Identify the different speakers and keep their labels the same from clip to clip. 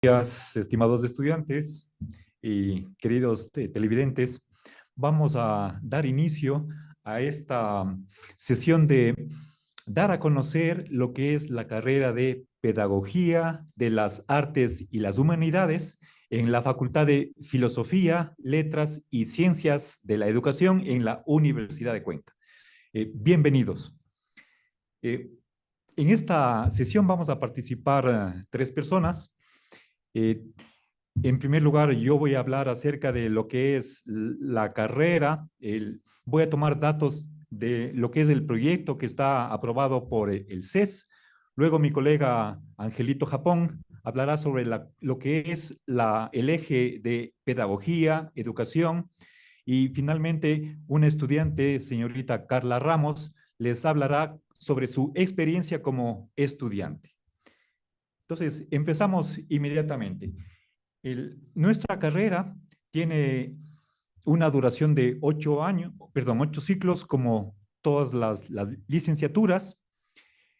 Speaker 1: Días, estimados estudiantes y queridos televidentes. Vamos a dar inicio a esta sesión de dar a conocer lo que es la carrera de Pedagogía de las Artes y las Humanidades en la Facultad de Filosofía, Letras y Ciencias de la Educación en la Universidad de Cuenca. Bienvenidos. Eh, en esta sesión vamos a participar tres personas. Eh, En primer lugar, yo voy a hablar acerca de lo que es la carrera. Voy a tomar datos de lo que es el proyecto que está aprobado por el CES. Luego mi colega Angelito Japón hablará sobre lo que es el eje de pedagogía, educación. Y finalmente, una estudiante, señorita Carla Ramos, les hablará sobre su experiencia como estudiante. Entonces, empezamos inmediatamente. Nuestra carrera tiene una duración de 8 años, perdón, 8 ciclos, como todas las licenciaturas.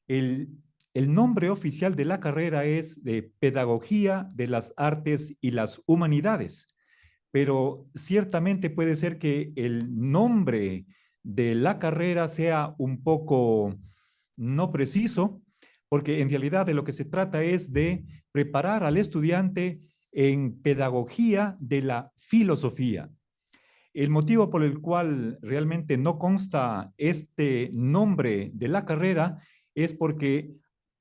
Speaker 1: El, el nombre oficial de la carrera es de Pedagogía de las Artes y las Humanidades, pero ciertamente puede ser que el nombre de la carrera sea un poco no preciso, porque en realidad de lo que se trata es de preparar al estudiante en pedagogía de la filosofía. El motivo por el cual realmente no consta este nombre de la carrera es porque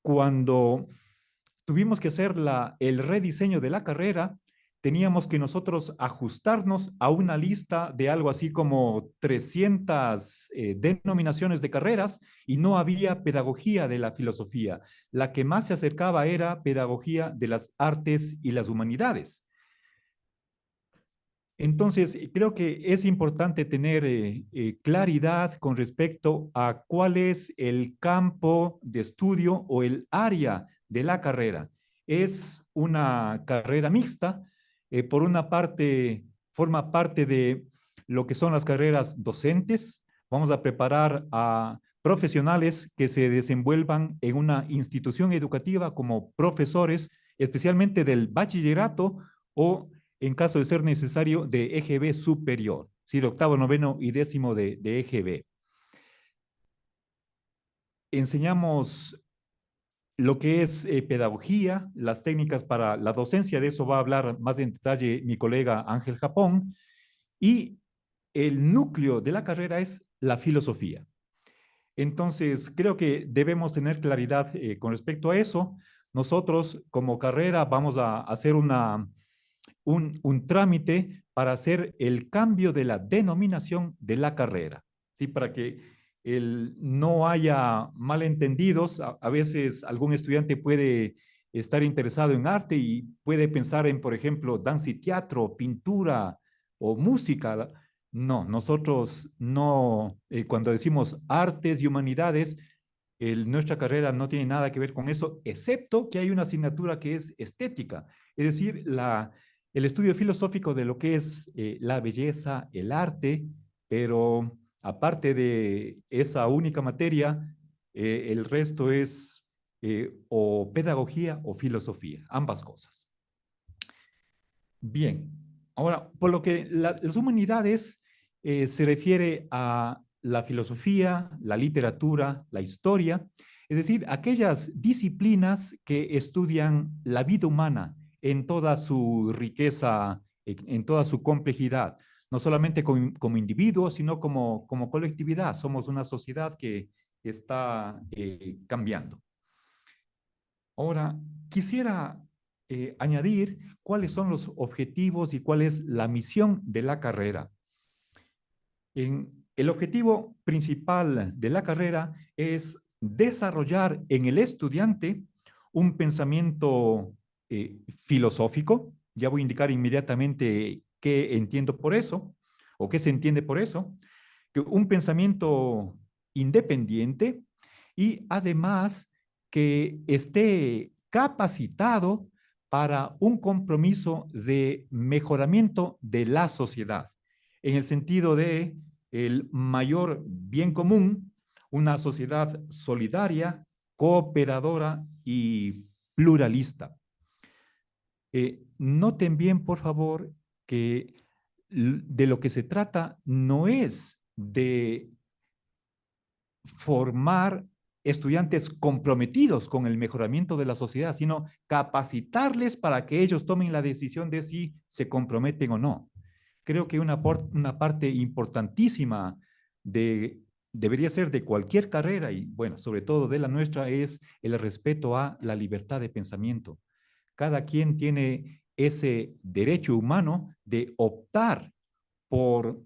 Speaker 1: cuando tuvimos que hacer el rediseño de la carrera, teníamos que nosotros ajustarnos a una lista de algo así como 300 denominaciones de carreras y no había pedagogía de la filosofía. La que más se acercaba era pedagogía de las artes y las humanidades. Entonces, creo que es importante tener claridad con respecto a cuál es el campo de estudio o el área de la carrera. Es una carrera mixta. Por una parte, forma parte de lo que son las carreras docentes. Vamos a preparar a profesionales que se desenvuelvan en una institución educativa como profesores, especialmente del bachillerato o en caso de ser necesario, de EGB superior, ¿sí? El octavo, noveno y décimo de EGB. Enseñamos lo que es pedagogía, las técnicas para la docencia, de eso va a hablar más en detalle mi colega Ángel Japón, y el núcleo de la carrera es la filosofía. Entonces, creo que debemos tener claridad con respecto a eso. Nosotros como carrera vamos a hacer un trámite para hacer el cambio de la denominación de la carrera, ¿sí? Para que no haya malentendidos. A veces algún estudiante puede estar interesado en arte y puede pensar en, por ejemplo, danza y teatro, pintura o música. No, nosotros no, cuando decimos artes y humanidades, nuestra carrera no tiene nada que ver con eso, excepto que hay una asignatura que es estética, es decir, el estudio filosófico de lo que es la belleza, el arte, pero aparte de esa única materia, el resto es o pedagogía o filosofía, ambas cosas. Bien, ahora, por lo que las humanidades se refiere a la filosofía, la literatura, la historia, es decir, aquellas disciplinas que estudian la vida humana en toda su riqueza, en toda su complejidad, no solamente como individuos, sino como colectividad. Somos una sociedad que está cambiando. Ahora, quisiera añadir cuáles son los objetivos y cuál es la misión de la carrera. El objetivo principal de la carrera es desarrollar en el estudiante un pensamiento filosófico. Ya voy a indicar inmediatamente qué entiendo por eso o qué se entiende por eso. Que un pensamiento independiente y además que esté capacitado para un compromiso de mejoramiento de la sociedad, en el sentido de el mayor bien común, una sociedad solidaria, cooperadora y pluralista. Noten bien, por favor, que de lo que se trata no es de formar estudiantes comprometidos con el mejoramiento de la sociedad, sino capacitarles para que ellos tomen la decisión de si se comprometen o no. Creo que una parte importantísima debería ser de cualquier carrera y, bueno, sobre todo de la nuestra, es el respeto a la libertad de pensamiento. Cada quien tiene ese derecho humano de optar por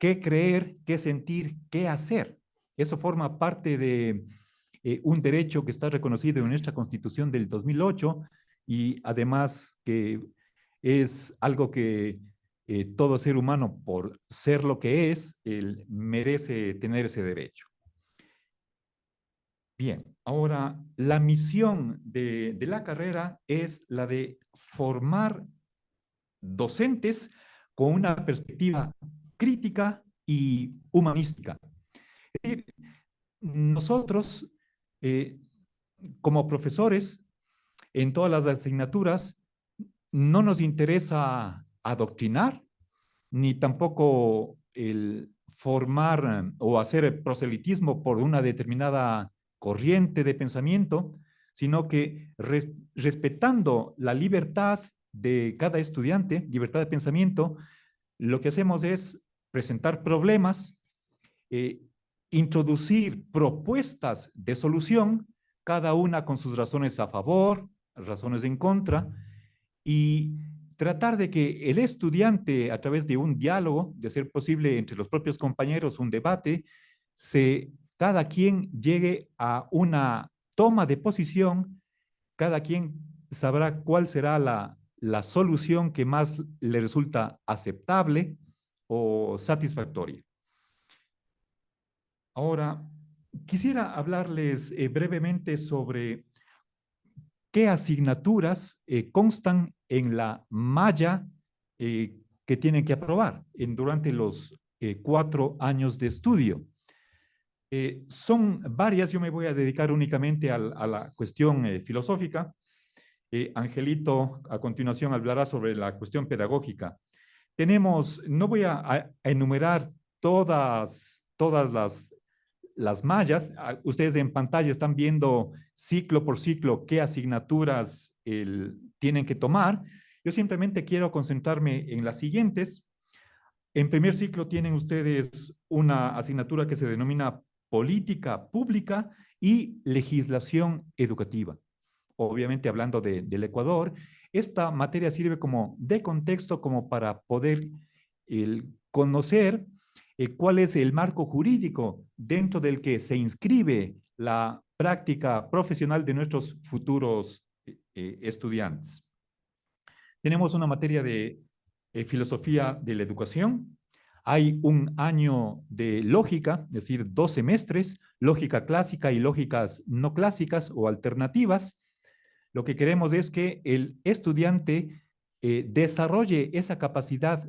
Speaker 1: qué creer, qué sentir, qué hacer. Eso forma parte de un derecho que está reconocido en nuestra Constitución del 2008 y además que es algo que todo ser humano, por ser lo que es, merece tener ese derecho. Bien, ahora la misión de la carrera es la de formar docentes con una perspectiva crítica y humanística. Es decir, nosotros, eh, como profesores, en todas las asignaturas, no nos interesa adoctrinar, ni tampoco el formar o hacer proselitismo por una determinada corriente de pensamiento, sino que respetando la libertad de cada estudiante, libertad de pensamiento, lo que hacemos es presentar problemas, eh, introducir propuestas de solución, cada una con sus razones a favor, razones en contra, y tratar de que el estudiante, a través de un diálogo, de ser posible entre los propios compañeros, un debate, cada quien llegue a una toma de posición, cada quien sabrá cuál será la solución que más le resulta aceptable o satisfactoria. Ahora, quisiera hablarles brevemente sobre qué asignaturas constan en la malla que tienen que aprobar durante los 4 años de estudio. Son varias, yo me voy a dedicar únicamente a la cuestión filosófica. Angelito a continuación hablará sobre la cuestión pedagógica. No voy a enumerar todas las mallas. Ustedes en pantalla están viendo ciclo por ciclo qué asignaturas tienen que tomar. Yo simplemente quiero concentrarme en las siguientes. En primer ciclo tienen ustedes una asignatura que se denomina política pública y legislación educativa. Obviamente hablando del Ecuador, esta materia sirve como de contexto como para poder conocer cuál es el marco jurídico dentro del que se inscribe la práctica profesional de nuestros futuros estudiantes. Tenemos una materia de filosofía de la educación. Hay un año de lógica, es decir, 2 semestres, lógica clásica y lógicas no clásicas o alternativas. Lo que queremos es que el estudiante desarrolle esa capacidad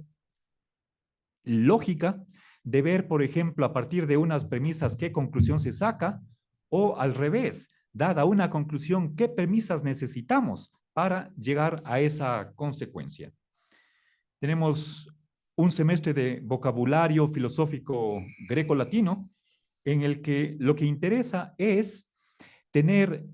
Speaker 1: lógica de ver, por ejemplo, a partir de unas premisas qué conclusión se saca, o al revés, dada una conclusión, qué premisas necesitamos para llegar a esa consecuencia. Tenemos un semestre de vocabulario filosófico greco-latino, en el que lo que interesa es tener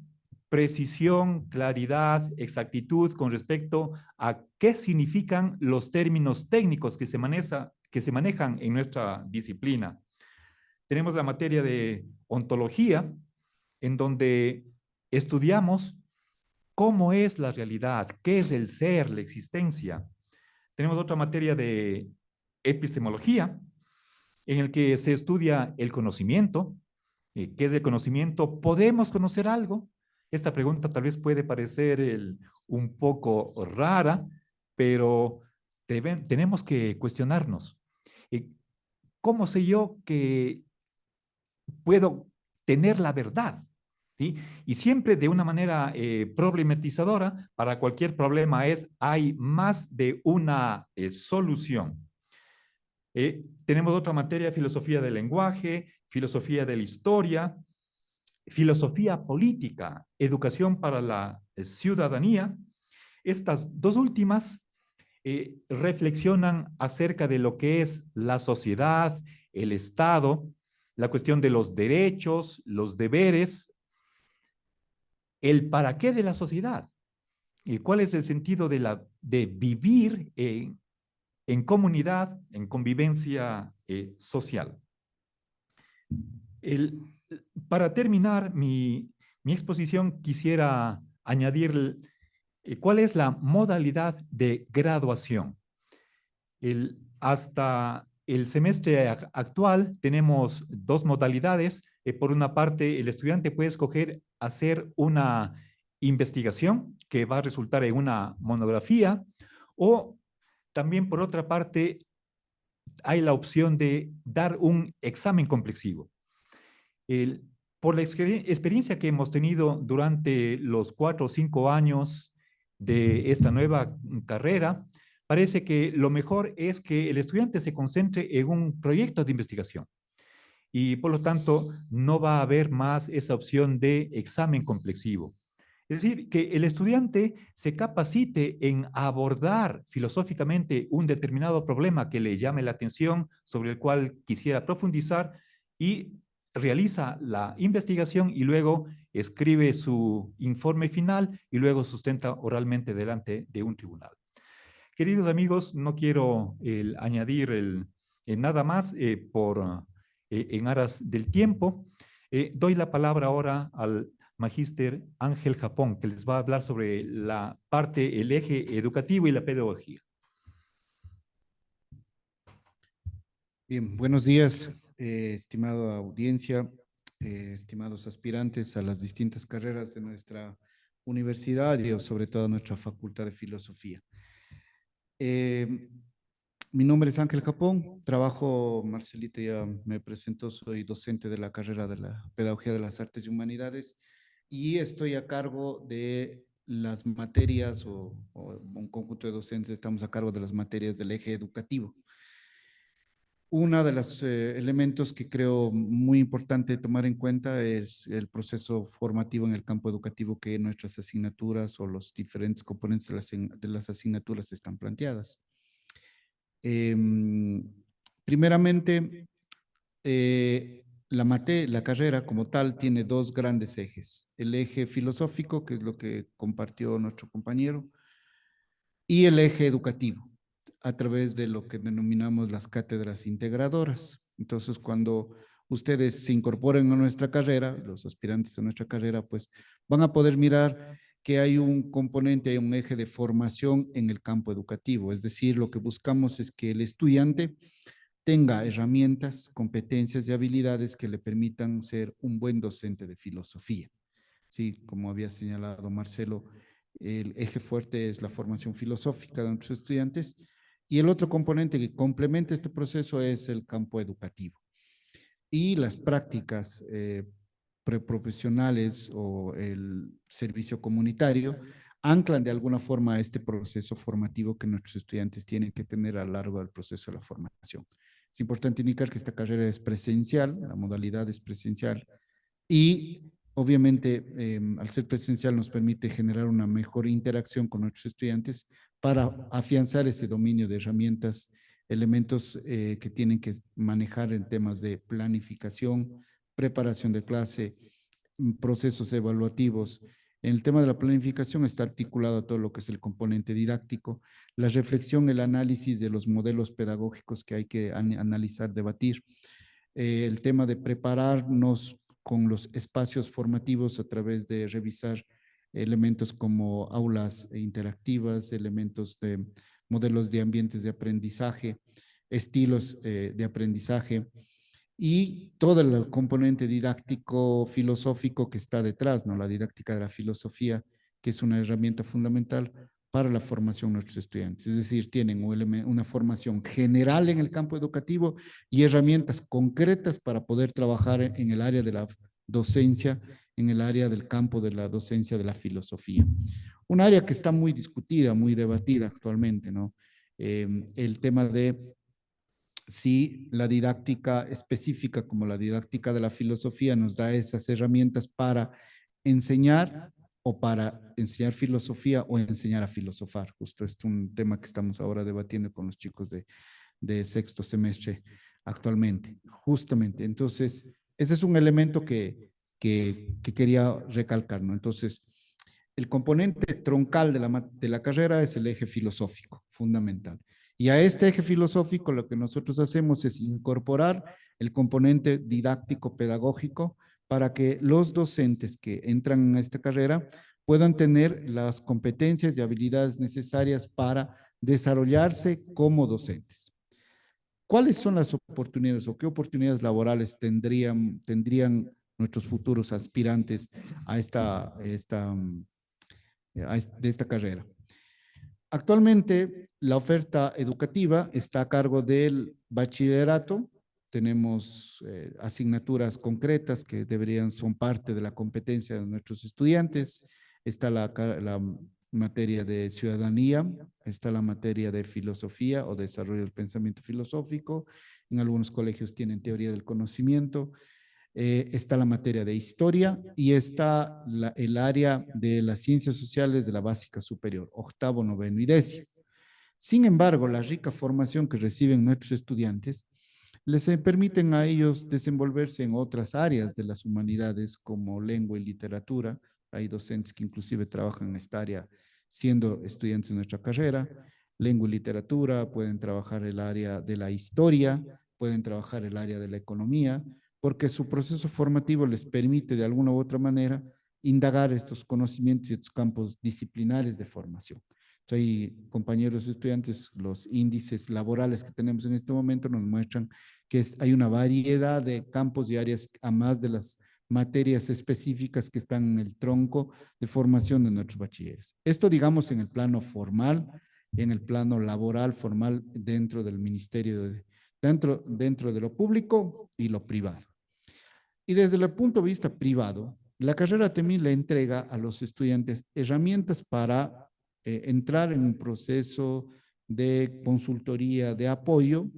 Speaker 1: precisión, claridad, exactitud con respecto a qué significan los términos técnicos que se manejan en nuestra disciplina. Tenemos la materia de ontología, en donde estudiamos cómo es la realidad, qué es el ser, la existencia. Tenemos otra materia de epistemología, en el que se estudia el conocimiento. ¿Qué es el conocimiento? ¿Podemos conocer algo? Esta pregunta tal vez puede parecer un poco rara, pero tenemos que cuestionarnos. ¿Cómo sé yo que puedo tener la verdad? ¿Sí? Y siempre de una manera problematizadora, para cualquier problema hay más de una solución. Tenemos otra materia, filosofía del lenguaje, filosofía de la historia, filosofía política, educación para la ciudadanía, Estas dos últimas reflexionan acerca de lo que es la sociedad, el Estado, la cuestión de los derechos, los deberes, el para qué de la sociedad, cuál es el sentido de vivir en comunidad, en convivencia social. El, para terminar mi exposición, quisiera añadir cuál es la modalidad de graduación. Hasta el semestre actual tenemos dos modalidades. Por una parte, el estudiante puede escoger hacer una investigación que va a resultar en una monografía, o también por otra parte hay la opción de dar un examen complexivo. El, por la experiencia que hemos tenido durante los 4 o 5 años de esta nueva carrera, parece que lo mejor es que el estudiante se concentre en un proyecto de investigación y por lo tanto no va a haber más esa opción de examen complexivo. Es decir, que el estudiante se capacite en abordar filosóficamente un determinado problema que le llame la atención, sobre el cual quisiera profundizar, y realiza la investigación y luego escribe su informe final y luego sustenta oralmente delante de un tribunal. Queridos amigos, no quiero añadir nada más en aras del tiempo. Doy la palabra ahora al magíster Ángel Japón, que les va a hablar sobre la parte, el eje educativo y la pedagogía.
Speaker 2: Bien, buenos días, estimada audiencia, estimados aspirantes a las distintas carreras de nuestra universidad y sobre todo nuestra Facultad de Filosofía. Mi nombre es Ángel Japón, trabajo, Marcelito ya me presentó, soy docente de la carrera de la Pedagogía de las Artes y Humanidades y estoy a cargo de las materias o un conjunto de docentes, estamos a cargo de las materias del eje educativo. Uno de los elementos que creo muy importante tomar en cuenta es el proceso formativo en el campo educativo que nuestras asignaturas o los diferentes componentes de las asignaturas están planteadas. Primeramente, la carrera como tal tiene dos grandes ejes. El eje filosófico, que es lo que compartió nuestro compañero, y el eje educativo, a través de lo que denominamos las cátedras integradoras. Entonces, cuando ustedes se incorporen a nuestra carrera, los aspirantes a nuestra carrera, pues van a poder mirar que hay un componente, hay un eje de formación en el campo educativo. Es decir, lo que buscamos es que el estudiante tenga herramientas, competencias y habilidades que le permitan ser un buen docente de filosofía. Sí, como había señalado Marcelo, el eje fuerte es la formación filosófica de nuestros estudiantes y el otro componente que complementa este proceso es el campo educativo. Y las prácticas preprofesionales o el servicio comunitario anclan de alguna forma este proceso formativo que nuestros estudiantes tienen que tener a lo largo del proceso de la formación. Es importante indicar que esta carrera es presencial, la modalidad es presencial y obviamente al ser presencial nos permite generar una mejor interacción con nuestros estudiantes para afianzar ese dominio de herramientas, elementos que tienen que manejar en temas de planificación, preparación de clase, procesos evaluativos. En el tema de la planificación está articulado a todo lo que es el componente didáctico, la reflexión, el análisis de los modelos pedagógicos que hay que analizar, debatir, el tema de prepararnos con los espacios formativos a través de revisar elementos como aulas interactivas, elementos de modelos de ambientes de aprendizaje, estilos de aprendizaje y todo el componente didáctico filosófico que está detrás, ¿no? La didáctica de la filosofía, que es una herramienta fundamental para la formación de nuestros estudiantes. Es decir, tienen una formación general en el campo educativo y herramientas concretas para poder trabajar en el área de la docencia, en el área del campo de la docencia de la filosofía. Un área que está muy discutida, muy debatida actualmente, ¿no? El tema de si la didáctica específica como la didáctica de la filosofía nos da esas herramientas para enseñar o para enseñar filosofía o enseñar a filosofar. Justo es un tema que estamos ahora debatiendo con los chicos de sexto semestre actualmente, justamente. Entonces, ese es un elemento que quería recalcar, ¿no? Entonces, el componente troncal de la carrera es el eje filosófico, fundamental. Y a este eje filosófico lo que nosotros hacemos es incorporar el componente didáctico pedagógico para que los docentes que entran a esta carrera puedan tener las competencias y habilidades necesarias para desarrollarse como docentes. ¿Cuáles son las oportunidades o qué oportunidades laborales tendrían nuestros futuros aspirantes a de esta carrera? Actualmente, la oferta educativa está a cargo del bachillerato. Tenemos asignaturas concretas que son parte de la competencia de nuestros estudiantes. Está la materia de ciudadanía, está la materia de filosofía o desarrollo del pensamiento filosófico. En algunos colegios tienen teoría del conocimiento. Está la materia de historia y está el área de las ciencias sociales de la básica superior, octavo, noveno y décimo. Sin embargo, la rica formación que reciben nuestros estudiantes les permiten a ellos desenvolverse en otras áreas de las humanidades como lengua y literatura. Hay docentes que inclusive trabajan en esta área siendo estudiantes de nuestra carrera. Lengua y literatura, pueden trabajar el área de la historia, pueden trabajar el área de la economía, porque su proceso formativo les permite de alguna u otra manera indagar estos conocimientos y estos campos disciplinares de formación. Hay compañeros estudiantes, los índices laborales que tenemos en este momento nos muestran que hay una variedad de campos y áreas a más de las materias específicas que están en el tronco de formación de nuestros bachilleres. Esto, digamos, en el plano formal, en el plano laboral formal dentro del ministerio, dentro de lo público y lo privado. Y desde el punto de vista privado, la carrera también le entrega a los estudiantes herramientas para entrar en un proceso de consultoría, de apoyo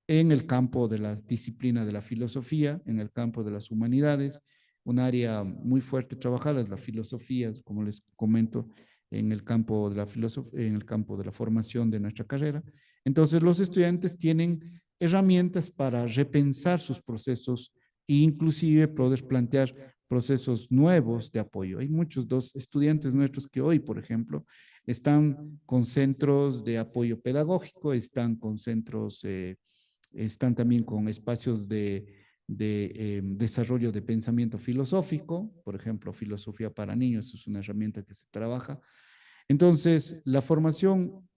Speaker 2: en el campo de la disciplina de la filosofía, en el campo de las humanidades. Un área muy fuerte trabajada es la filosofía, como les comento, en el campo de la filosofía, en el campo de la formación de nuestra carrera. Entonces, los estudiantes tienen herramientas para repensar sus procesos e inclusive poder plantear procesos nuevos de apoyo. Hay muchos estudiantes nuestros que hoy, por ejemplo, están con centros de apoyo pedagógico, están con centros, están también con espacios de desarrollo de pensamiento filosófico, por ejemplo, filosofía para niños es una herramienta que se trabaja. Entonces, la formación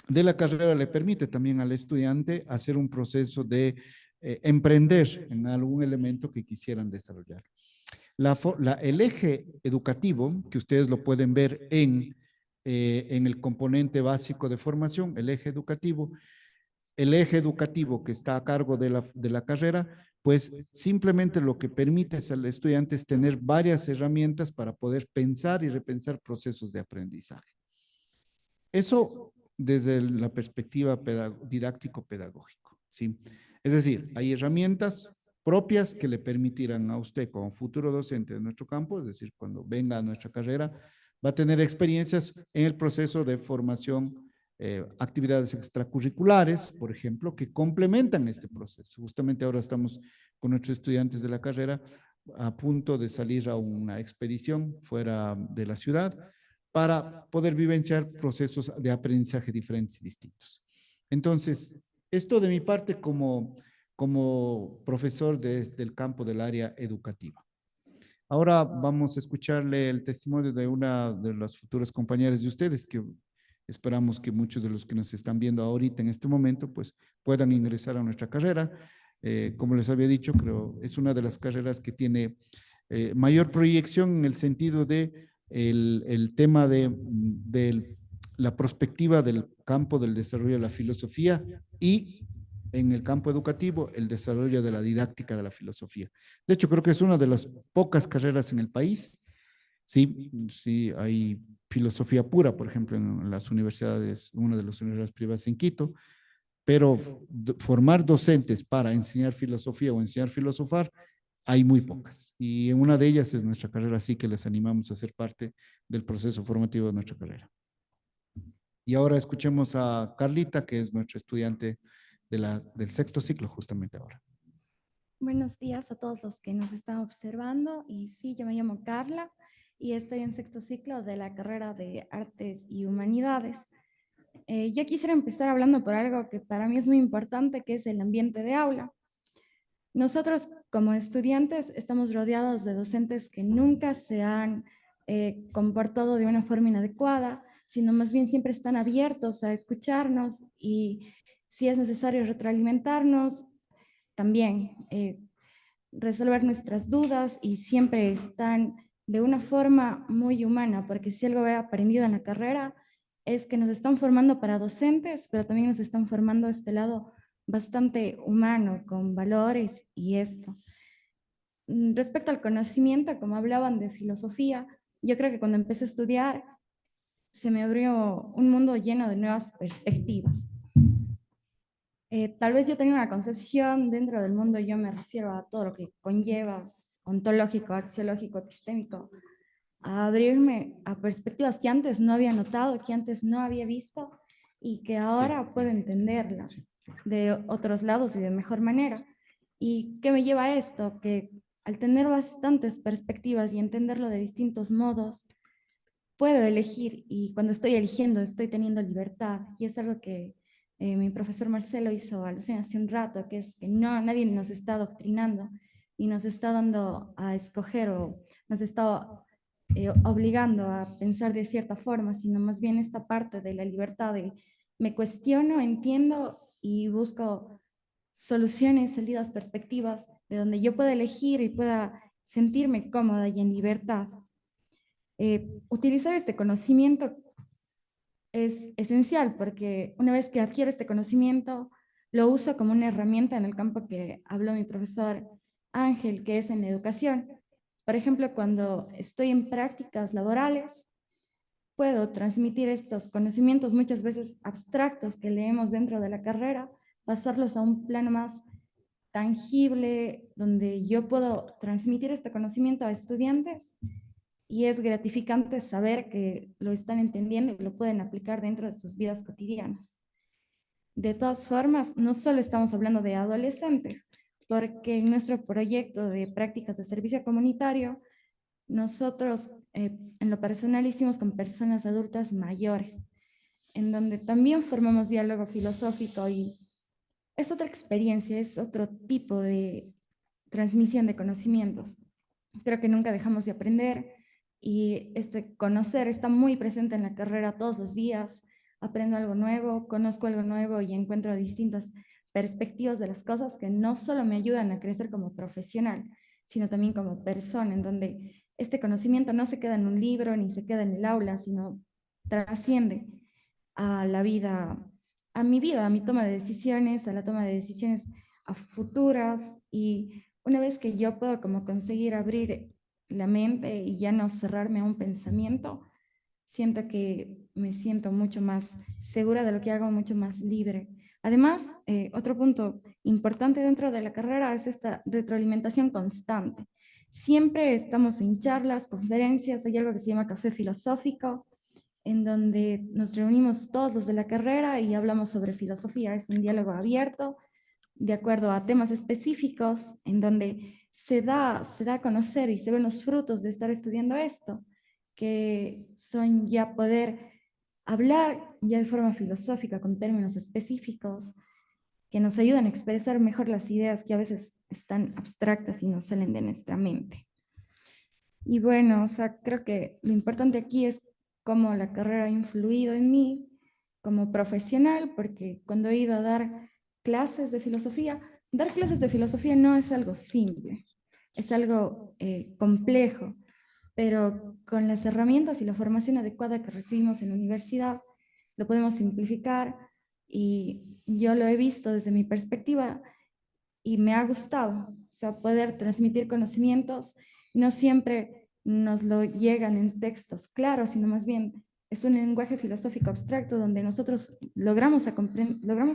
Speaker 2: de la carrera le permite también al estudiante hacer un proceso de emprender en algún elemento que quisieran desarrollar. El eje educativo, que ustedes lo pueden ver en el componente básico de formación, el eje educativo que está a cargo de la carrera, pues simplemente lo que permite al estudiante es tener varias herramientas para poder pensar y repensar procesos de aprendizaje. Eso desde la perspectiva didáctico-pedagógico, ¿sí? Es decir, hay herramientas propias que le permitirán a usted como futuro docente de nuestro campo, es decir, cuando venga a nuestra carrera, va a tener experiencias en el proceso de formación, actividades extracurriculares, por ejemplo, que complementan este proceso. Justamente ahora estamos con nuestros estudiantes de la carrera a punto de salir a una expedición fuera de la ciudad para poder vivenciar procesos de aprendizaje diferentes y distintos. Entonces, esto de mi parte como profesor del campo del área educativa. Ahora vamos a escucharle el testimonio de una de las futuras compañeras de ustedes, que esperamos que muchos de los que nos están viendo ahorita en este momento, pues puedan ingresar a nuestra carrera. Como les había dicho, creo es una de las carreras que tiene mayor proyección en el sentido de el tema de la perspectiva del campo del desarrollo de la filosofía y en el campo educativo el desarrollo de la didáctica de la filosofía. De hecho, creo que es una de las pocas carreras en el país. Sí, sí, hay filosofía pura, por ejemplo, en las universidades, una de las universidades privadas en Quito, pero formar docentes para enseñar filosofía o enseñar filosofar hay muy pocas. Y en una de ellas es nuestra carrera, así que les animamos a ser parte del proceso formativo de nuestra carrera. Y ahora escuchemos a Carlita, que es nuestra estudiante del sexto ciclo justamente ahora.
Speaker 3: Buenos días a todos los que nos están observando. Y sí, yo me llamo Carla y estoy en sexto ciclo de la carrera de Artes y Humanidades. Yo quisiera empezar hablando por algo que para mí es muy importante, que es el ambiente de aula. Nosotros como estudiantes estamos rodeados de docentes que nunca se han comportado de una forma inadecuada, sino más bien siempre están abiertos a escucharnos y si es necesario retroalimentarnos, también resolver nuestras dudas y siempre están de una forma muy humana, porque si algo he aprendido en la carrera es que nos están formando para docentes, pero también nos están formando este lado bastante humano, con valores y esto. Respecto al conocimiento, como hablaban de filosofía, yo creo que cuando empecé a estudiar se me abrió un mundo lleno de nuevas perspectivas. Tal vez yo tenga una concepción dentro del mundo, yo me refiero a todo lo que conlleva ontológico, axiológico, epistémico, a abrirme a perspectivas que antes no había notado, que antes no había visto y que ahora puedo entenderlas de otros lados y de mejor manera. ¿Y qué me lleva a esto? Que al tener bastantes perspectivas y entenderlo de distintos modos, puedo elegir y cuando estoy eligiendo estoy teniendo libertad y es algo que mi profesor Marcelo hizo alusión hace un rato, que es que no, nadie nos está adoctrinando y nos está dando a escoger o nos está obligando a pensar de cierta forma, sino más bien esta parte de la libertad de me cuestiono, entiendo y busco soluciones, salidas, perspectivas de donde yo pueda elegir y pueda sentirme cómoda y en libertad. Utilizar este conocimiento es esencial porque una vez que adquiero este conocimiento, lo uso como una herramienta en el campo que habló mi profesor Ángel, que es en la educación. Por ejemplo, cuando estoy en prácticas laborales, puedo transmitir estos conocimientos muchas veces abstractos que leemos dentro de la carrera, pasarlos a un plano más tangible, donde yo puedo transmitir este conocimiento a estudiantes y es gratificante saber que lo están entendiendo y lo pueden aplicar dentro de sus vidas cotidianas. De todas formas, no solo estamos hablando de adolescentes, porque en nuestro proyecto de prácticas de servicio comunitario, nosotros en lo personal hicimos con personas adultas mayores, en donde también formamos diálogo filosófico y es otra experiencia, es otro tipo de transmisión de conocimientos. Creo que nunca dejamos de aprender y este conocer está muy presente en la carrera todos los días. Aprendo algo nuevo, conozco algo nuevo y encuentro distintas perspectivas de las cosas que no solo me ayudan a crecer como profesional, sino también como persona, en donde este conocimiento no se queda en un libro ni se queda en el aula, sino trasciende a la vida, a mi vida, a mi toma de decisiones, a la toma de decisiones a futuras y una vez que yo puedo como conseguir abrir la mente y ya no cerrarme a un pensamiento, siento que me siento mucho más segura de lo que hago, mucho más libre. Además, otro punto importante dentro de la carrera es esta retroalimentación constante. Siempre estamos en charlas, conferencias, hay algo que se llama café filosófico, en donde nos reunimos todos los de la carrera y hablamos sobre filosofía. Es un diálogo abierto, de acuerdo a temas específicos, en donde se da a conocer y se ven los frutos de estar estudiando esto, que son ya poder hablar ya de forma filosófica con términos específicos que nos ayudan a expresar mejor las ideas que a veces están abstractas y nos salen de nuestra mente. Y bueno, o sea, creo que lo importante aquí es cómo la carrera ha influido en mí como profesional, porque cuando he ido a dar clases de filosofía, dar clases de filosofía no es algo simple, es algo complejo, pero con las herramientas y la formación adecuada que recibimos en la universidad, lo podemos simplificar y yo lo he visto desde mi perspectiva y me ha gustado, o sea, poder transmitir conocimientos, no siempre nos lo llegan en textos claros, sino más bien es un lenguaje filosófico abstracto donde nosotros logramos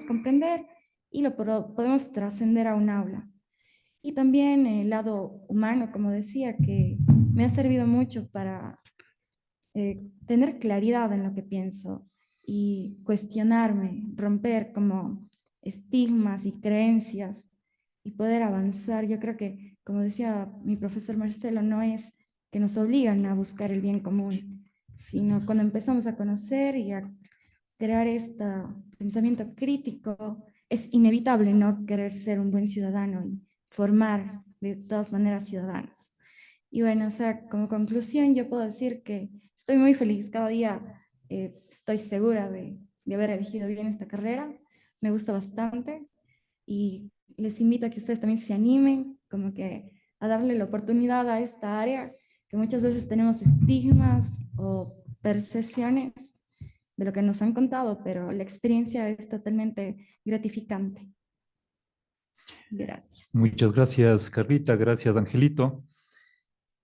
Speaker 3: comprender y lo podemos trascender a un aula. Y también el lado humano, como decía, que me ha servido mucho para tener claridad en lo que pienso y cuestionarme, romper como estigmas y creencias y poder avanzar. Yo creo que, como decía mi profesor Marcelo, no es que nos obligan a buscar el bien común, sino cuando empezamos a conocer y a crear este pensamiento crítico, es inevitable no querer ser un buen ciudadano y formar de todas maneras ciudadanos. Y bueno, o sea, como conclusión, yo puedo decir que estoy muy feliz. Cada día estoy segura de haber elegido bien esta carrera. Me gusta bastante y les invito a que ustedes también se animen, como que a darle la oportunidad a esta área, que muchas veces tenemos estigmas o percepciones de lo que nos han contado, pero la experiencia es totalmente gratificante. Gracias.
Speaker 1: Muchas gracias, Carlita. Gracias, Angelito.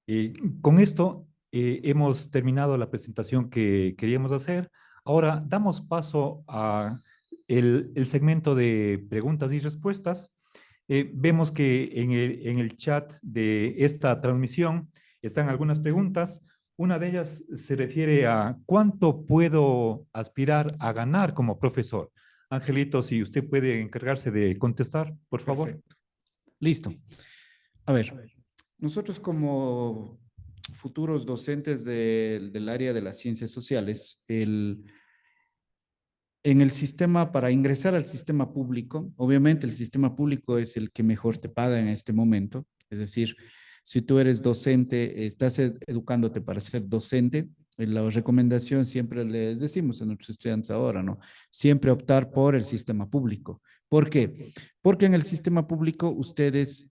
Speaker 1: Eh, con esto hemos terminado la presentación que queríamos hacer. Ahora damos paso a el segmento de preguntas y respuestas. Vemos que en el chat de esta transmisión están algunas preguntas. Una de ellas se refiere a cuánto puedo aspirar a ganar como profesor. Angelito, si usted puede encargarse de contestar, por favor.
Speaker 2: Perfecto. Listo. A ver, nosotros como futuros docentes del área de las ciencias sociales, en el sistema, para ingresar al sistema público, obviamente el sistema público es el que mejor te paga en este momento. Es decir, si tú eres docente, estás educándote para ser docente, la recomendación siempre les decimos a nuestros estudiantes ahora, ¿no? Siempre optar por el sistema público. ¿Por qué? Porque en el sistema público ustedes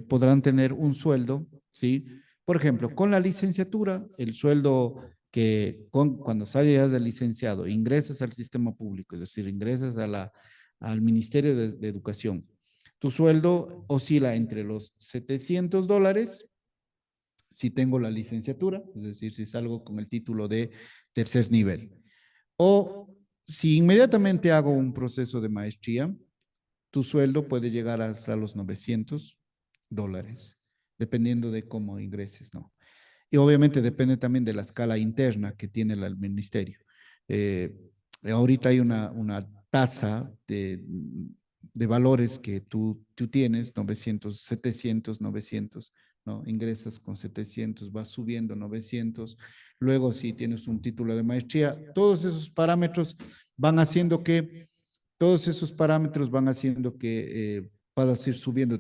Speaker 2: podrán tener un sueldo, ¿sí? Por ejemplo, con la licenciatura, el sueldo cuando sales del licenciado, ingresas al sistema público, es decir, ingresas al Ministerio de Educación, tu sueldo oscila entre los $700 si tengo la licenciatura, es decir, si salgo con el título de tercer nivel. O si inmediatamente hago un proceso de maestría, tu sueldo puede llegar hasta los $900, dependiendo de cómo ingreses, ¿no? Y obviamente depende también de la escala interna que tiene el ministerio. Eh, Ahorita hay una tasa de valores que tú tienes, 900, 700, 900, ¿no? Ingresas con 700, vas subiendo 900. Luego, si tienes un título de maestría, todos esos parámetros van haciendo que, puedas ir subiendo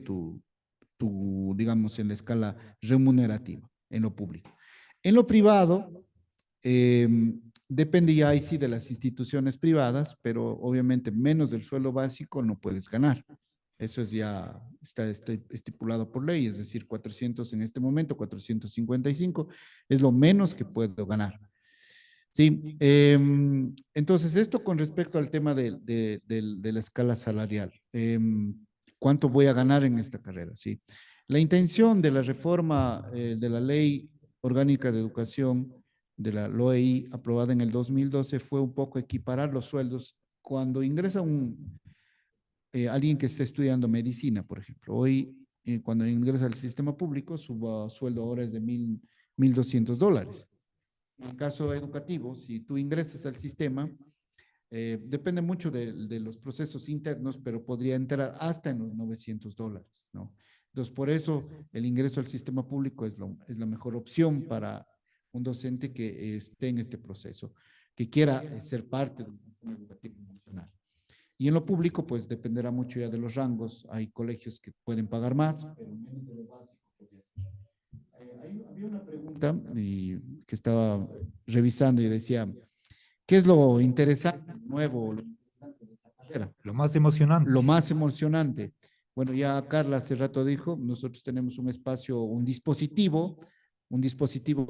Speaker 2: digamos, en la escala remunerativa en lo público. En lo privado, eh, depende ya ahí sí de las instituciones privadas, pero obviamente menos del sueldo básico no puedes ganar. Eso está estipulado por ley, es decir, 400 en este momento, 455 es lo menos que puedo ganar. Sí, entonces esto con respecto al tema de la escala salarial. ¿Cuánto voy a ganar en esta carrera? Sí. La intención de la reforma de la Ley Orgánica de Educación, de la LOEI, aprobada en el 2012, fue un poco equiparar los sueldos. Cuando ingresa alguien que está estudiando medicina, por ejemplo, hoy cuando ingresa al sistema público, su sueldo ahora es de $1,200. En el caso educativo, si tú ingresas al sistema, depende mucho de los procesos internos, pero podría entrar hasta en los $900, ¿no? Entonces, por eso el ingreso al sistema público es la mejor opción para un docente que esté en este proceso, que quiera ser parte del sistema educativo nacional. Y en lo público, pues dependerá mucho ya de los rangos. Hay colegios que pueden pagar más, pero menos de lo básico. Había una pregunta que estaba revisando y decía, ¿qué es lo interesante, nuevo, lo interesante de esta carrera?
Speaker 1: Lo más emocionante.
Speaker 2: Lo más emocionante. Bueno, ya Carla hace rato dijo, nosotros tenemos un espacio, un dispositivo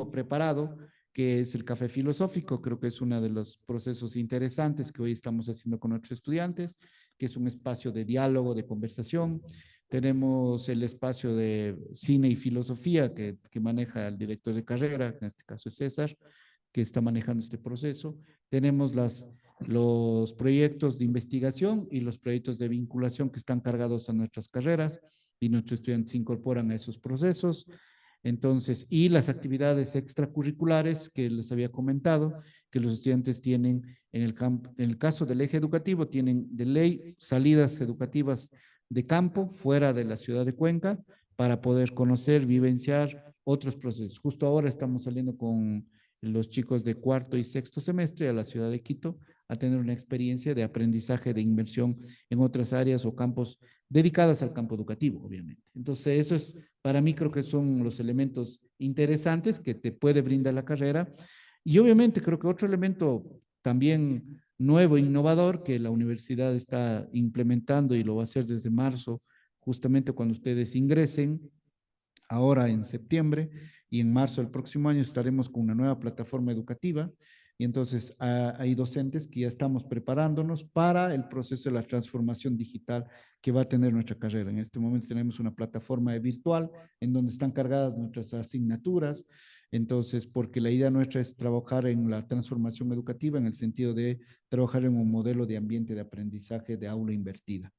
Speaker 2: preparado, que es el café filosófico. Creo que es uno de los procesos interesantes que hoy estamos haciendo con nuestros estudiantes, que es un espacio de diálogo, de conversación. Tenemos el espacio de cine y filosofía que maneja el director de carrera, que en este caso es César, que está manejando este proceso. Tenemos los proyectos de investigación y los proyectos de vinculación que están cargados a nuestras carreras y nuestros estudiantes se incorporan a esos procesos. Entonces, y las actividades extracurriculares que les había comentado, que los estudiantes tienen en el caso del eje educativo, tienen de ley salidas educativas de campo fuera de la ciudad de Cuenca para poder conocer, vivenciar otros procesos. Justo ahora estamos saliendo con los chicos de cuarto y sexto semestre a la ciudad de Quito a tener una experiencia de aprendizaje, de inversión en otras áreas o campos dedicadas al campo educativo, obviamente. Entonces, eso es, para mí creo que son los elementos interesantes que te puede brindar la carrera. Y obviamente creo que otro elemento también nuevo, innovador, que la universidad está implementando y lo va a hacer desde marzo, justamente cuando ustedes ingresen, ahora en septiembre, y en marzo del próximo año estaremos con una nueva plataforma educativa. Y entonces hay docentes que ya estamos preparándonos para el proceso de la transformación digital que va a tener nuestra carrera. En este momento tenemos una plataforma virtual en donde están cargadas nuestras asignaturas. Entonces, porque la idea nuestra es trabajar en la transformación educativa en el sentido de trabajar en un modelo de ambiente de aprendizaje de aula invertida.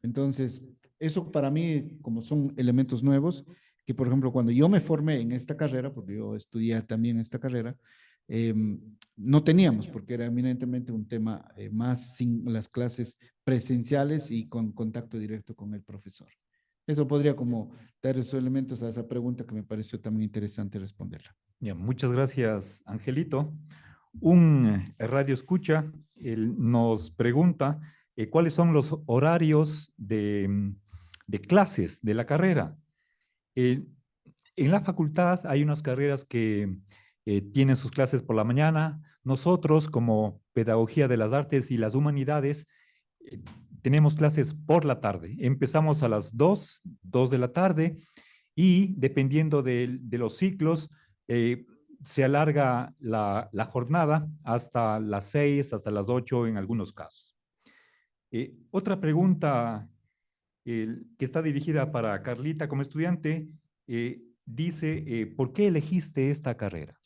Speaker 2: Entonces, eso para mí, como son elementos nuevos, que por ejemplo, cuando yo me formé en esta carrera, porque yo estudié también esta carrera, no teníamos, porque era eminentemente un tema más sin las clases presenciales y con contacto directo con el profesor. Eso podría como dar esos elementos a esa pregunta que me pareció también interesante responderla.
Speaker 1: Ya, muchas gracias, Angelito. Un radio escucha, él nos pregunta cuáles son los horarios de clases de la carrera. En la facultad hay unas carreras que tienen sus clases por la mañana. Nosotros, como Pedagogía de las Artes y las Humanidades, eh, tenemos clases por la tarde. Empezamos a las 2 de la tarde, y dependiendo de los ciclos, se alarga la jornada hasta las 6, hasta las 8 en algunos casos. Otra pregunta que está dirigida para Carlita como estudiante, dice, ¿por qué elegiste esta carrera?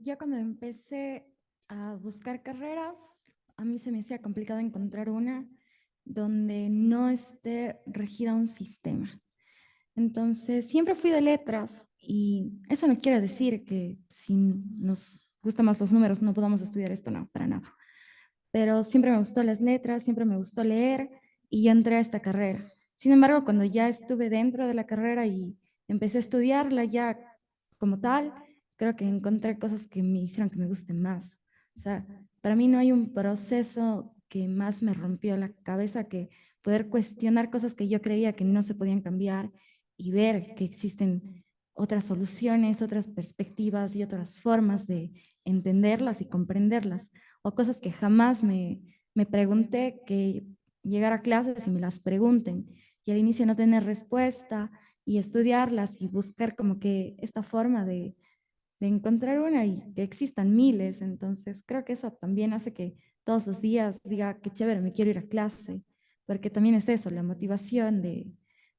Speaker 3: Yo cuando empecé a buscar carreras, a mí se me hacía complicado encontrar una donde no esté regida un sistema. Entonces, siempre fui de letras y eso no quiere decir que si nos gustan más los números no podamos estudiar esto, no, para nada. Pero siempre me gustó las letras, siempre me gustó leer y yo entré a esta carrera. Sin embargo, cuando ya estuve dentro de la carrera y empecé a estudiarla ya como tal, creo que encontré cosas que me hicieron que me gusten más. O sea, para mí no hay un proceso que más me rompió la cabeza que poder cuestionar cosas que yo creía que no se podían cambiar y ver que existen otras soluciones, otras perspectivas y otras formas de entenderlas y comprenderlas, o cosas que jamás me pregunté, que llegar a clases y me las pregunten y al inicio no tener respuesta y estudiarlas y buscar como que esta forma de encontrar una y que existan miles. Entonces creo que eso también hace que todos los días diga, qué chévere, me quiero ir a clase, porque también es eso, la motivación de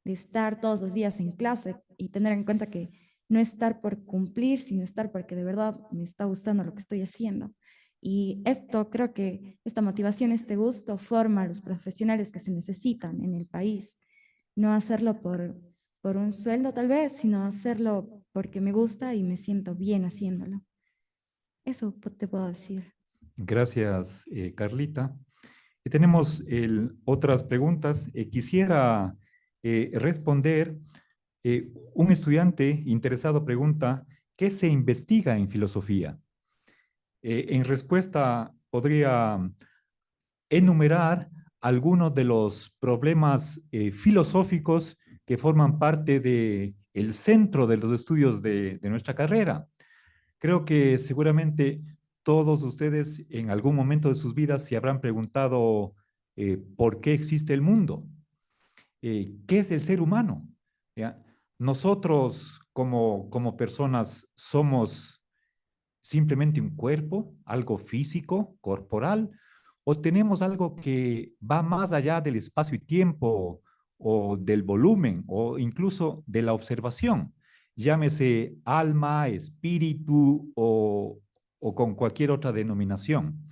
Speaker 3: estar todos los días en clase y tener en cuenta que no estar por cumplir, sino estar porque de verdad me está gustando lo que estoy haciendo. Y esto, creo que esta motivación, este gusto, forma a los profesionales que se necesitan en el país. No hacerlo por un sueldo tal vez, sino hacerlo porque me gusta y me siento bien haciéndolo. Eso te puedo decir.
Speaker 1: Gracias, Carlita. Y tenemos otras preguntas. Quisiera responder. Un estudiante interesado pregunta, ¿qué se investiga en filosofía? En respuesta, podría enumerar algunos de los problemas filosóficos que forman parte del centro de los estudios de nuestra carrera. Creo que seguramente todos ustedes en algún momento de sus vidas se habrán preguntado ¿por qué existe el mundo? ¿Qué es el ser humano? ¿Ya? Nosotros como personas somos simplemente un cuerpo, algo físico, corporal, o tenemos algo que va más allá del espacio y tiempo o del volumen o incluso de la observación, llámese alma, espíritu o con cualquier otra denominación.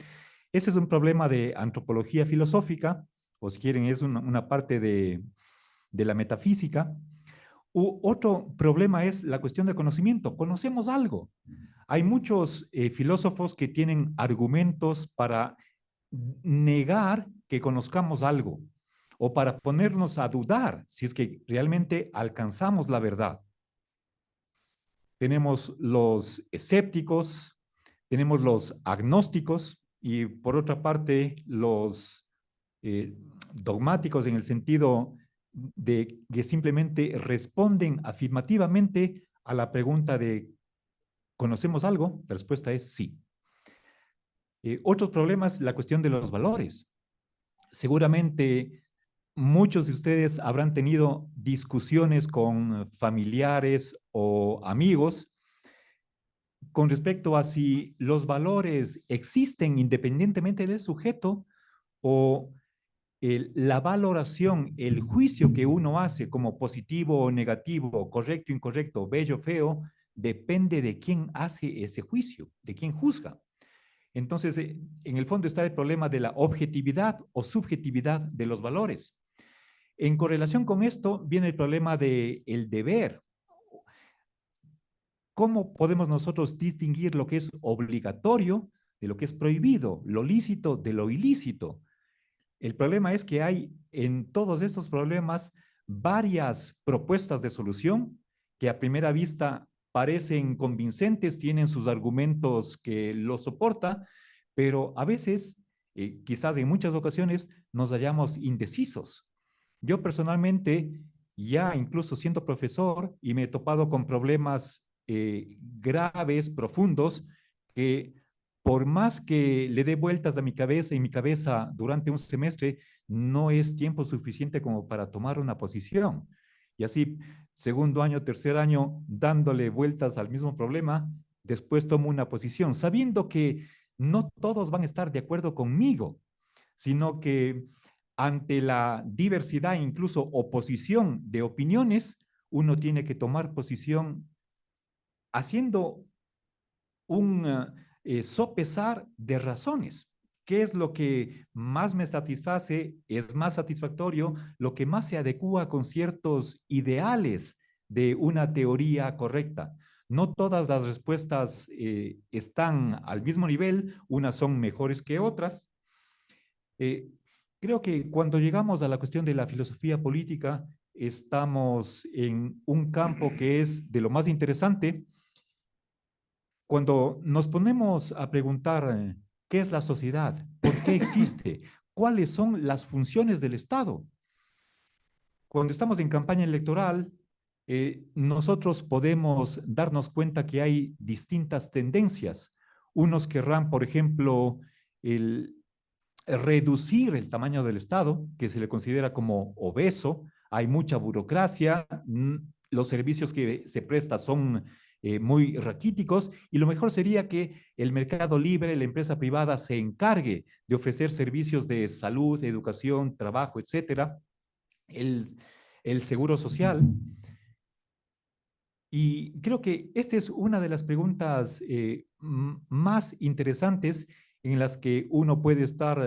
Speaker 1: Ese es un problema de antropología filosófica, o si quieren, es una parte de la metafísica. Otro problema es la cuestión del conocimiento. Conocemos algo. Hay muchos filósofos que tienen argumentos para negar que conozcamos algo o para ponernos a dudar si es que realmente alcanzamos la verdad. Tenemos los escépticos, tenemos los agnósticos y por otra parte los dogmáticos en el sentido de que simplemente responden afirmativamente a la pregunta de ¿conocemos algo? La respuesta es sí. Otros problemas, la cuestión de los valores. Seguramente muchos de ustedes habrán tenido discusiones con familiares o amigos con respecto a si los valores existen independientemente del sujeto o la valoración, el juicio que uno hace como positivo o negativo, correcto, incorrecto, bello, feo, depende de quién hace ese juicio, de quién juzga. Entonces, en el fondo está el problema de la objetividad o subjetividad de los valores. En correlación con esto viene el problema del deber. ¿Cómo podemos nosotros distinguir lo que es obligatorio de lo que es prohibido, lo lícito de lo ilícito? El problema es que hay en todos estos problemas varias propuestas de solución que a primera vista parecen convincentes, tienen sus argumentos que los soportan, pero a veces, quizás en muchas ocasiones, nos hallamos indecisos. Yo personalmente, ya incluso siendo profesor, y me he topado con problemas graves, profundos, que por más que le dé vueltas a mi cabeza y mi cabeza durante un semestre, no es tiempo suficiente como para tomar una posición. Y así, segundo año, tercer año, dándole vueltas al mismo problema, después tomo una posición, sabiendo que no todos van a estar de acuerdo conmigo, sino que ante la diversidad e incluso oposición de opiniones, uno tiene que tomar posición haciendo un sopesar de razones. ¿Qué es lo que más me satisface? ¿Es más satisfactorio? Lo que más se adecua con ciertos ideales de una teoría correcta. No todas las respuestas están al mismo nivel, unas son mejores que otras. Creo que cuando llegamos a la cuestión de la filosofía política, estamos en un campo que es de lo más interesante. Cuando nos ponemos a preguntar qué es la sociedad, por qué existe, cuáles son las funciones del Estado. Cuando estamos en campaña electoral, nosotros podemos darnos cuenta que hay distintas tendencias. Unos querrán, por ejemplo, reducir el tamaño del Estado, que se le considera como obeso. Hay mucha burocracia, los servicios que se prestan son muy raquíticos y lo mejor sería que el mercado libre, la empresa privada se encargue de ofrecer servicios de salud, educación, trabajo, etcétera, el seguro social. Y creo que esta es una de las preguntas más interesantes en las que uno puede estar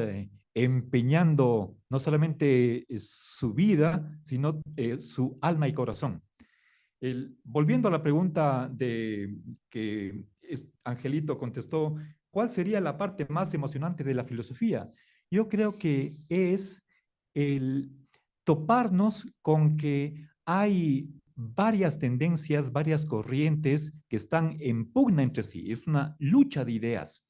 Speaker 1: empeñando no solamente su vida, sino su alma y corazón. Volviendo a la pregunta de que Angelito contestó, ¿cuál sería la parte más emocionante de la filosofía? Yo creo que es el toparnos con que hay varias tendencias, varias corrientes que están en pugna entre sí. Es una lucha de ideas.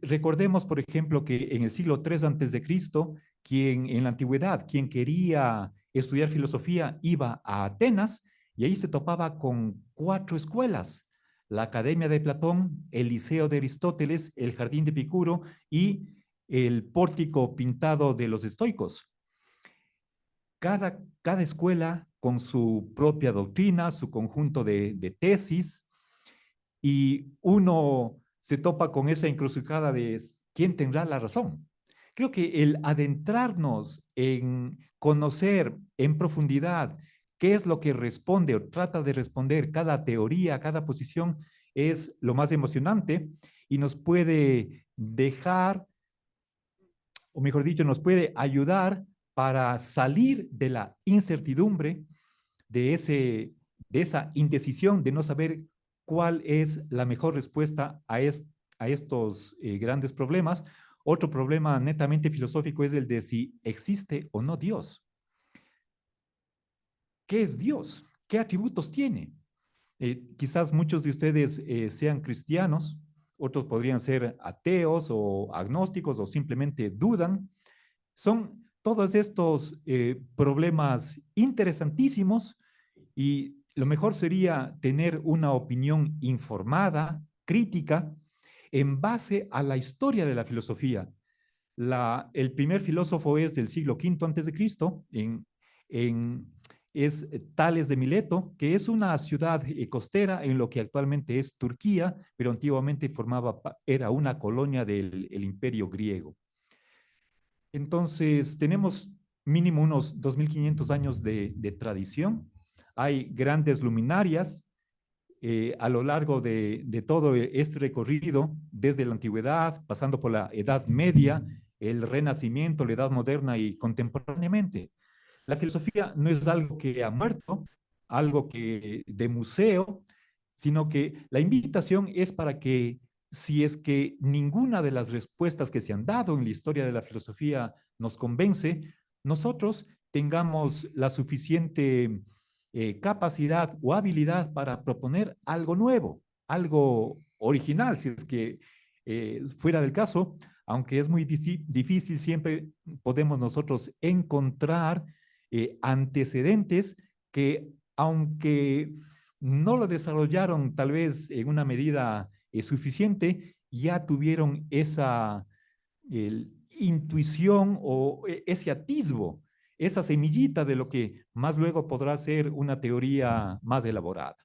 Speaker 1: Recordemos, por ejemplo, que en el siglo III antes de Cristo, en la antigüedad, quien quería estudiar filosofía iba a Atenas y ahí se topaba con 4 escuelas: la Academia de Platón, el Liceo de Aristóteles, el Jardín de Epicuro y el Pórtico Pintado de los Estoicos. Cada escuela con su propia doctrina, su conjunto de tesis, y uno se topa con esa encrucijada de quién tendrá la razón. Creo que el adentrarnos en conocer en profundidad qué es lo que responde o trata de responder cada teoría, cada posición, es lo más emocionante y nos puede dejar, o mejor dicho, nos puede ayudar para salir de la incertidumbre, de esa indecisión de no saber cuál es la mejor respuesta a estos grandes problemas. Otro problema netamente filosófico es el de si existe o no Dios. ¿Qué es Dios? ¿Qué atributos tiene? Quizás muchos de ustedes sean cristianos, otros podrían ser ateos o agnósticos o simplemente dudan. Son todos estos problemas interesantísimos y lo mejor sería tener una opinión informada, crítica, en base a la historia de la filosofía. El primer filósofo es del siglo V antes de Cristo, es Tales de Mileto, que es una ciudad costera en lo que actualmente es Turquía, pero antiguamente era una colonia del Imperio griego. Entonces, tenemos mínimo unos 2500 años de tradición. Hay grandes luminarias a lo largo de todo este recorrido, desde la antigüedad, pasando por la Edad Media, el Renacimiento, la Edad Moderna y contemporáneamente. La filosofía no es algo que ha muerto, algo que de museo, sino que la invitación es para que si es que ninguna de las respuestas que se han dado en la historia de la filosofía nos convence, nosotros tengamos la suficiente capacidad o habilidad para proponer algo nuevo, algo original, si es que fuera del caso, aunque es muy difícil, siempre podemos nosotros encontrar antecedentes que, aunque no lo desarrollaron tal vez en una medida suficiente, ya tuvieron esa intuición o ese atisbo, esa semillita de lo que más luego podrá ser una teoría más elaborada.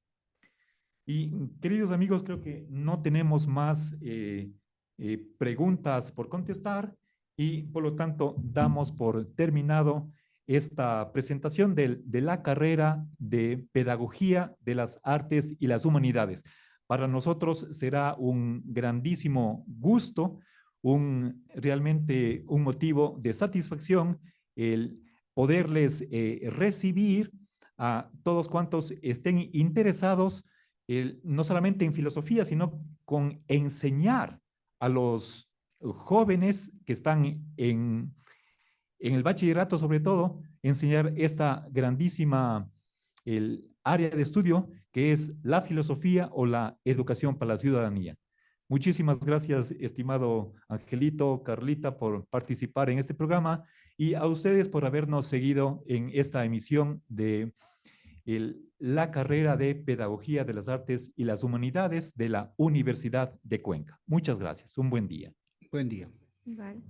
Speaker 1: Y queridos amigos, creo que no tenemos más preguntas por contestar y por lo tanto damos por terminado esta presentación de la carrera de Pedagogía de las Artes y las Humanidades. Para nosotros será un grandísimo gusto, realmente un motivo de satisfacción el poderles recibir a todos cuantos estén interesados no solamente en filosofía, sino con enseñar a los jóvenes que están en el bachillerato, sobre todo, enseñar esta grandísima área de estudio que es la filosofía o la educación para la ciudadanía. Muchísimas gracias, estimado Angelito, Carlita, por participar en este programa y a ustedes por habernos seguido en esta emisión de la carrera de Pedagogía de las Artes y las Humanidades de la Universidad de Cuenca. Muchas gracias. Un buen día.
Speaker 2: Buen día.
Speaker 3: Vale.